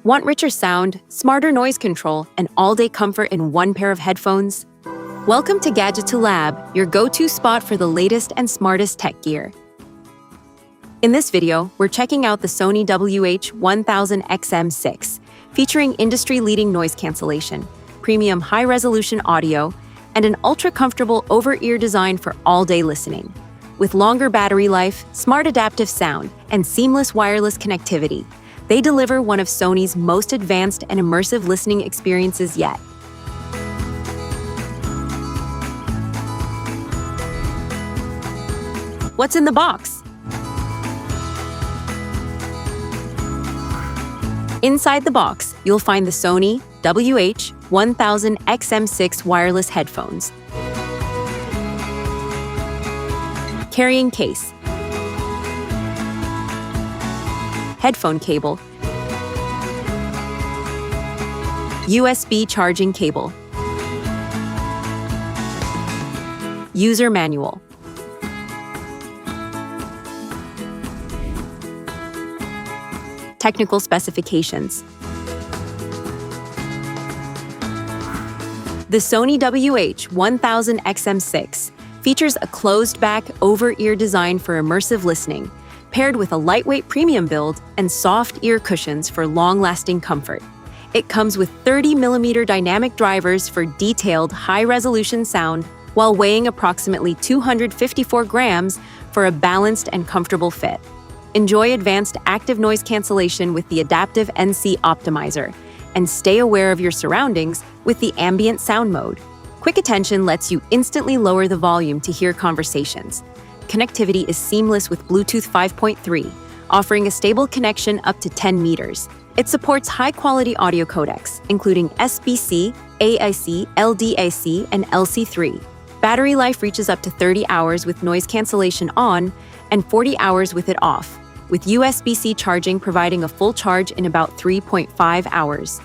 Want richer sound, smarter noise control, and all-day comfort in one pair of headphones? Welcome to Gadgeto Lab, your go-to spot for the latest and smartest tech gear. In this video, we're checking out the Sony WH-1000XM6, featuring industry-leading noise cancellation, premium high-resolution audio, and an ultra-comfortable over-ear design for all-day listening. With longer battery life, smart adaptive sound, and seamless wireless connectivity, they deliver one of Sony's most advanced and immersive listening experiences yet. What's in the box? Inside the box, you'll find the Sony WH-1000XM6 wireless headphones. Carrying case. Headphone cable. USB charging cable. User manual. Technical specifications. The Sony WH-1000XM6 features a closed-back over-ear design for immersive listening, paired with a lightweight premium build and soft ear cushions for long-lasting comfort. It comes with 30mm dynamic drivers for detailed, high-resolution sound, while weighing approximately 254 grams for a balanced and comfortable fit. Enjoy advanced active noise cancellation with the adaptive NC optimizer, and stay aware of your surroundings with the ambient sound mode. Quick attention lets you instantly lower the volume to hear conversations. Connectivity is seamless with Bluetooth 5.3, offering a stable connection up to 10 meters. It supports high-quality audio codecs, including SBC, AIC, LDAC, and LC3. Battery life reaches up to 30 hours with noise cancellation on and 40 hours with it off, with USB-C charging providing a full charge in about 3.5 hours.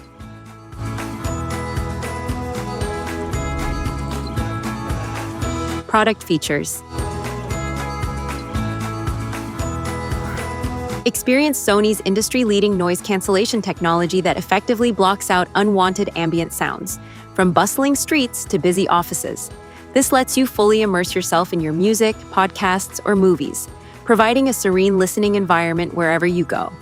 Product features. Experience Sony's industry-leading noise cancellation technology that effectively blocks out unwanted ambient sounds, from bustling streets to busy offices. This lets you fully immerse yourself in your music, podcasts, or movies, providing a serene listening environment wherever you go.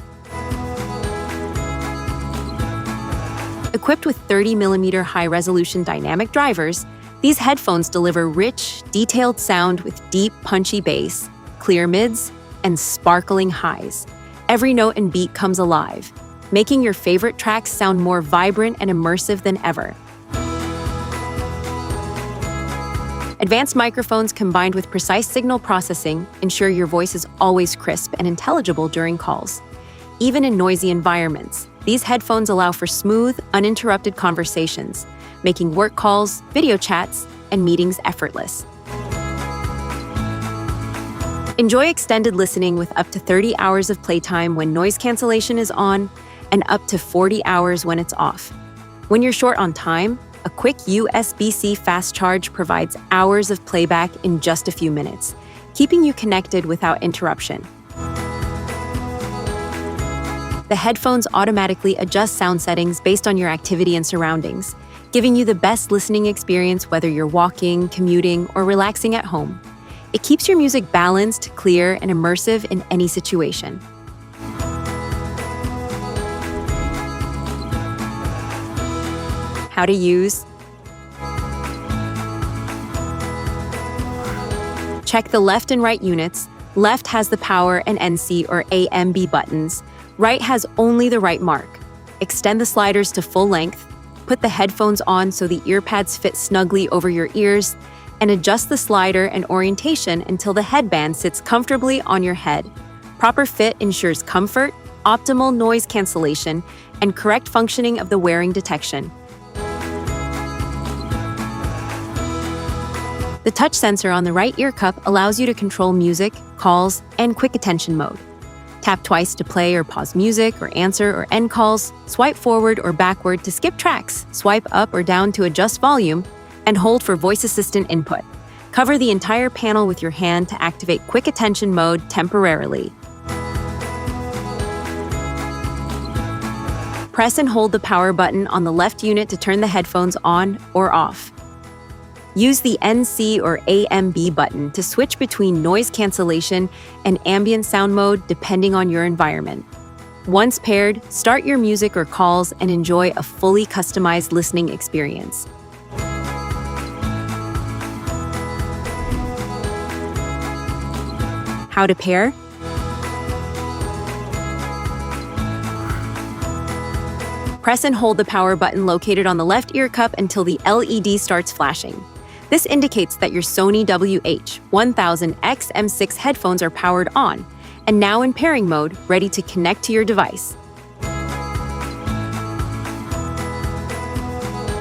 Equipped with 30mm high-resolution dynamic drivers, these headphones deliver rich, detailed sound with deep, punchy bass, clear mids, and sparkling highs. Every note and beat comes alive, making your favorite tracks sound more vibrant and immersive than ever. Advanced microphones combined with precise signal processing ensure your voice is always crisp and intelligible during calls. Even in noisy environments, these headphones allow for smooth, uninterrupted conversations, making work calls, video chats, and meetings effortless. Enjoy extended listening with up to 30 hours of playtime when noise cancellation is on and up to 40 hours when it's off. When you're short on time, a quick USB-C fast charge provides hours of playback in just a few minutes, keeping you connected without interruption. The headphones automatically adjust sound settings based on your activity and surroundings, giving you the best listening experience whether you're walking, commuting, or relaxing at home. It keeps your music balanced, clear, and immersive in any situation. How to use. Check the left and right units. Left has the power and NC or AMB buttons. Right has only the right mark. Extend the sliders to full length. Put the headphones on so the earpads fit snugly over your ears, and adjust the slider and orientation until the headband sits comfortably on your head. Proper fit ensures comfort, optimal noise cancellation, and correct functioning of the wearing detection. The touch sensor on the right ear cup allows you to control music, calls, and quick attention mode. Tap twice to play or pause music or answer or end calls, swipe forward or backward to skip tracks, swipe up or down to adjust volume, and hold for voice assistant input. Cover the entire panel with your hand to activate quick attention mode temporarily. Press and hold the power button on the left unit to turn the headphones on or off. Use the NC or AMB button to switch between noise cancellation and ambient sound mode depending on your environment. Once paired, start your music or calls and enjoy a fully customized listening experience. How to pair? Press and hold the power button located on the left ear cup until the LED starts flashing. This indicates that your Sony WH-1000XM6 headphones are powered on and now in pairing mode, ready to connect to your device.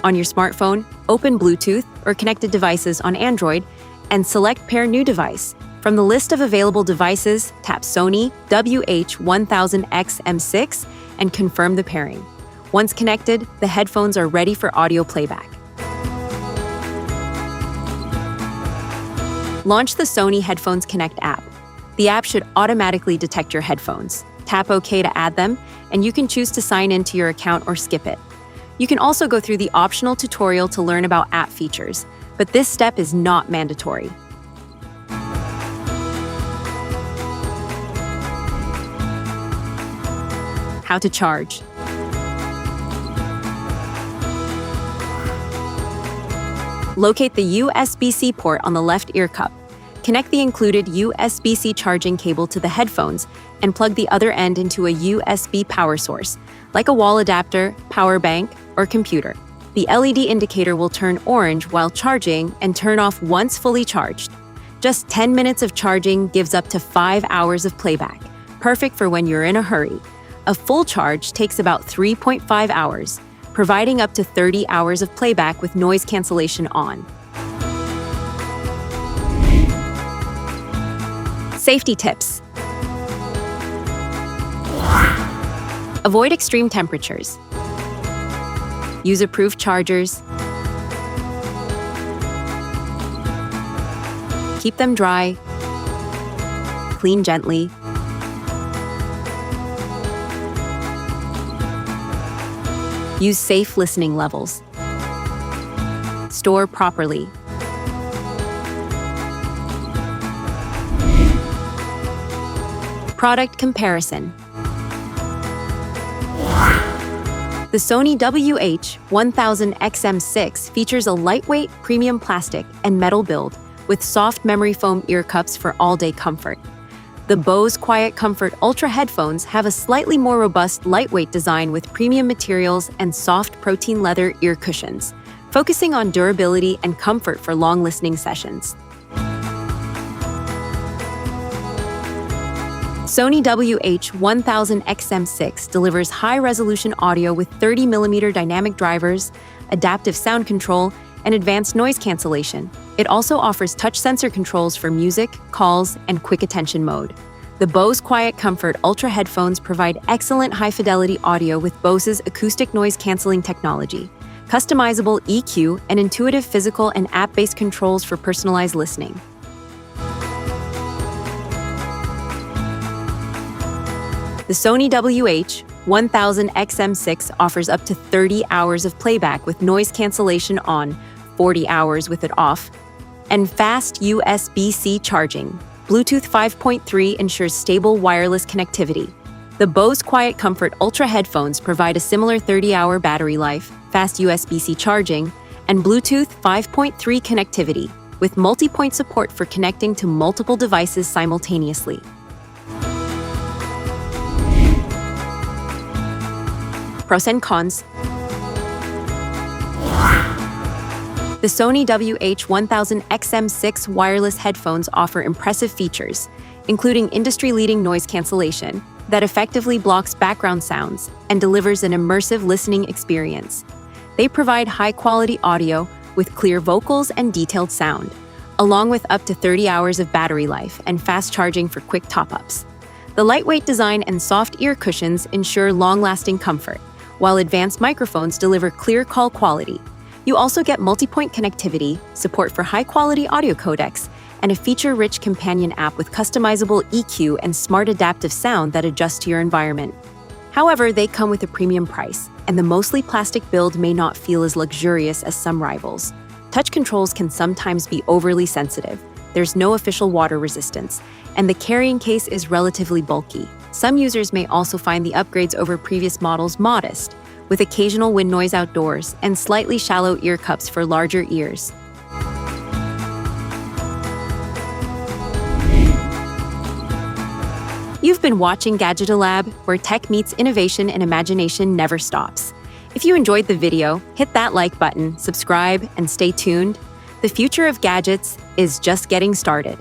On your smartphone, open Bluetooth or connected devices on Android and select Pair New Device. From the list of available devices, tap Sony WH-1000XM6 and confirm the pairing. Once connected, the headphones are ready for audio playback. Launch the Sony Headphones Connect app. The app should automatically detect your headphones. Tap OK to add them, and you can choose to sign into your account or skip it. You can also go through the optional tutorial to learn about app features, but this step is not mandatory. How to charge. Locate the USB-C port on the left ear cup. Connect the included USB-C charging cable to the headphones and plug the other end into a USB power source, like a wall adapter, power bank, or computer. The LED indicator will turn orange while charging and turn off once fully charged. Just 10 minutes of charging gives up to 5 hours of playback, perfect for when you're in a hurry. A full charge takes about 3.5 hours, providing up to 30 hours of playback with noise cancellation on. Safety tips. Avoid extreme temperatures. Use approved chargers. Keep them dry. Clean gently. Use safe listening levels. Store properly. Product comparison. The Sony WH-1000XM6 features a lightweight premium plastic and metal build with soft memory foam ear cups for all-day comfort. The Bose Quiet Comfort Ultra headphones have a slightly more robust, lightweight design with premium materials and soft protein leather ear cushions, focusing on durability and comfort for long listening sessions. Sony WH-1000XM6 delivers high-resolution audio with 30mm dynamic drivers, adaptive sound control, and advanced noise cancellation. It also offers touch sensor controls for music, calls, and quick attention mode. The Bose Quiet Comfort Ultra headphones provide excellent high-fidelity audio with Bose's acoustic noise canceling technology, customizable EQ, and intuitive physical and app-based controls for personalized listening. The Sony WH-1000XM6 offers up to 30 hours of playback with noise cancellation on, 40 hours with it off, and fast USB-C charging. Bluetooth 5.3 ensures stable wireless connectivity. The Bose Quiet Comfort Ultra headphones provide a similar 30-hour battery life, fast USB-C charging, and Bluetooth 5.3 connectivity, with multipoint support for connecting to multiple devices simultaneously. Pros and cons. The Sony WH-1000XM6 wireless headphones offer impressive features, including industry-leading noise cancellation that effectively blocks background sounds and delivers an immersive listening experience. They provide high-quality audio with clear vocals and detailed sound, along with up to 30 hours of battery life and fast charging for quick top-ups. The lightweight design and soft ear cushions ensure long-lasting comfort, while advanced microphones deliver clear call quality. You also get multipoint connectivity, support for high-quality audio codecs, and a feature-rich companion app with customizable EQ and smart adaptive sound that adjusts to your environment. However, they come with a premium price, and the mostly plastic build may not feel as luxurious as some rivals. Touch controls can sometimes be overly sensitive. There's no official water resistance, and the carrying case is relatively bulky. Some users may also find the upgrades over previous models modest, with occasional wind noise outdoors and slightly shallow ear cups for larger ears. You've been watching Gadgeto Lab, where tech meets innovation and imagination never stops. If you enjoyed the video, hit that like button, subscribe, and stay tuned. The future of gadgets is just getting started.